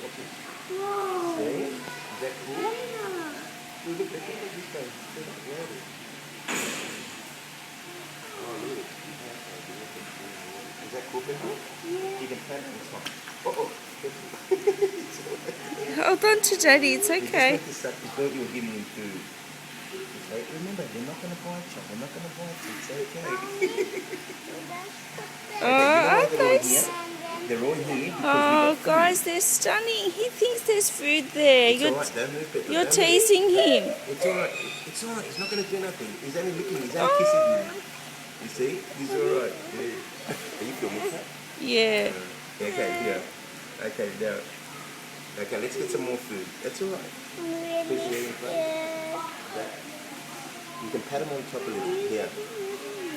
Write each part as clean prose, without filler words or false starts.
Watch it. Whoa. See? Is that cool? Yeah. Look, they think this guy. Yeah. Oh, look. Is that cool, Pepe? Yeah. You can plant it on top. Oh. Hold on to Daddy, it's You just okay. make this up. You thought you were giving him food. Okay? Remember, they're not going to bite you. They're not going to bite you. It's okay. Oh, You know why aren't they're all they? here? They're all here because we Oh, got food. guys, they're stunning. He thinks there's food there. It's alright, don't move, Pepe. You're Don't move. teasing him. It's alright. It's alright. He's not going to do nothing. He's only licking. He's only kissing you. You see? He's alright. Yeah. Are you filming that? Yeah. Okay, here. Okay, now. Okay, let's get some more food. That's alright. You can pat him on top a little. Here.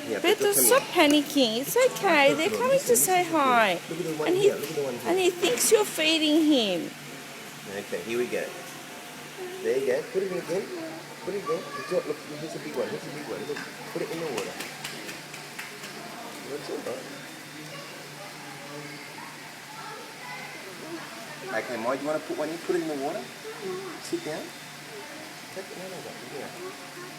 Here, Beto, come stop here. panicking. It's okay. They're coming to say hi. Look at the one And here. Look at the one And here. he thinks you're feeding him. Okay, here we go. There you go. Put it in again. Put it again. Look, here's a big one. Here's a big one. Look, put it in the water. That's alright. Okay, Mike, you want to put one in? Put it in the water. Sit down. Take it. No, yeah.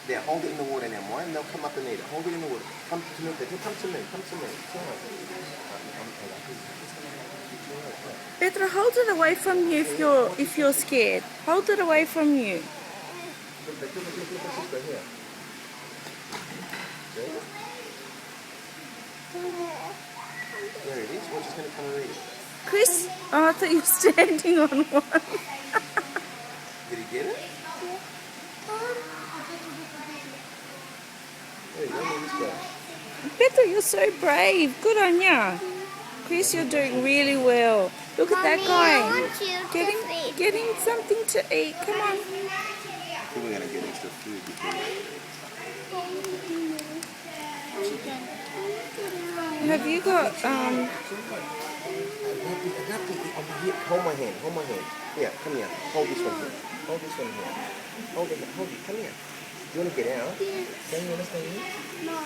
There, hold it in the water now, Mike, and they'll come up and eat it. Hold it in the water. Come to me, Pepe. Come to me. Come to me. It's alright. Petra, hold it away from you if you're scared. Hold it away from you. Look, Cisco, here. See? There it is. Watch, it's going to come and eat it. Chris, oh, I thought you were standing on one. Did he get it? There you go. There this guy. Petra, you're so brave. Good on ya. Chris, you're doing really well. Look at that guy. Get him something to eat. Come on. I think we're going to get extra food because... Have you got Hold my hand. Hold my hand. Here, come here. Hold this one here. Hold this one here. Hold it. Hold it. Come here. You want to get out? Don't you want to stay here? No.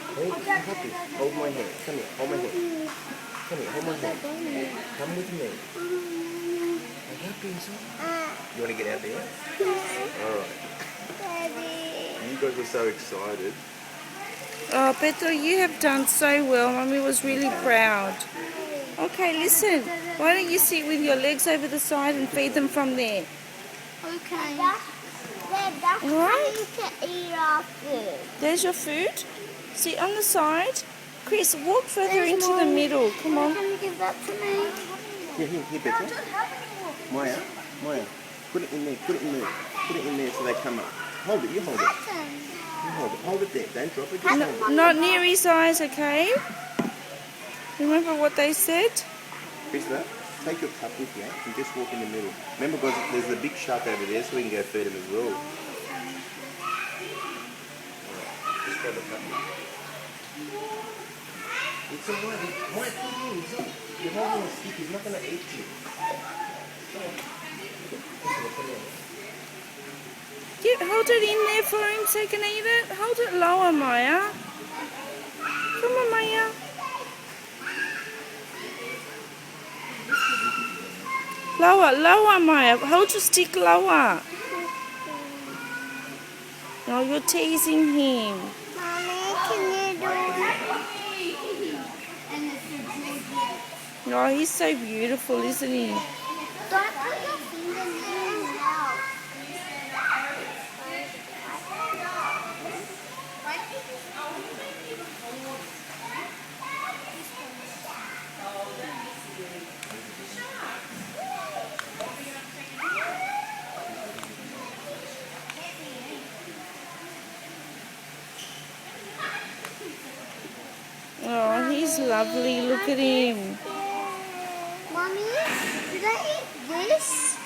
Happy. Hold my hand. Come here. Hold my hand. Come here. Hold my hand. Come with me. I'm happy, son. You want to get out there? Alright. You guys were so excited. Oh, Petra, you have done so well. Mummy was really proud. Okay, listen. Why don't you sit with your legs over the side and feed them from there? Okay. That's Alright. to eat our food. There's your food. Sit on the side. Chris, walk further There's into more. the middle. Come on. Can you give that to me? Here, Petra. Maya, put it in there. Put it in there. Put it in there so they come up. Hold it. You hold it. You hold it. Hold it there. Don't drop it. Just hold it. Not near his eyes, okay? Remember what they said? Krista, take your cup with you and just walk in the middle. Remember, guys, there's a big shark over there, so we can go feed him as well. Just grab a cup. It's alright. He might put you in. You're holding a stick. He's not going to eat you. Hold it in there for him so he can eat it. Hold it lower, Maya. Come on, Maya. Lower, Maya. Hold your stick lower. No, you're teasing him. Mommy, can you do it? Oh, he's so beautiful, isn't he? Don't put your finger in his mouth. Oh, he's lovely. Look at him. Mommy, did I eat this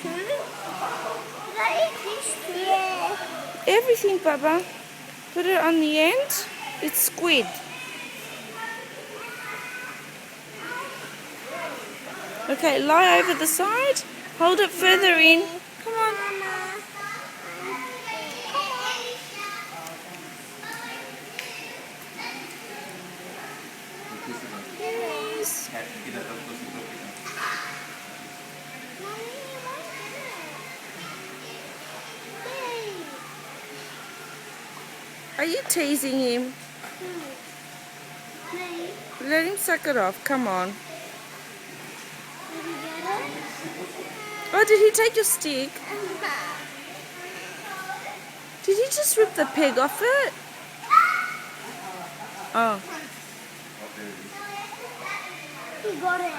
too? Did I eat this too? Everything, Baba. Put it on the end. It's squid. Okay, lie over the side. Hold it further in. Come on. Yes. Mommy, Are you teasing him? Please. Let him suck it off. Come on. Did you get it? Oh, did he take your stick? Did he just rip the peg off it? Oh. He got it.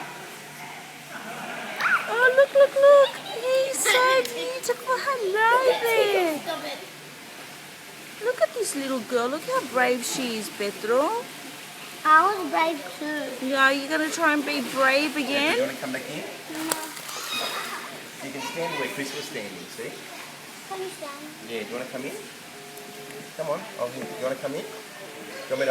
Oh, look, look, look. He's so beautiful. Hello there. Stop it. Look at this little girl. Look how brave she is, Pedro. I was brave too. Yeah, are you going to try and be brave Do you again? want to come back in? You can stand where Chris was standing, see? Can you stand? Yeah, do you want to come in? Come on. Oh, do you want to come in?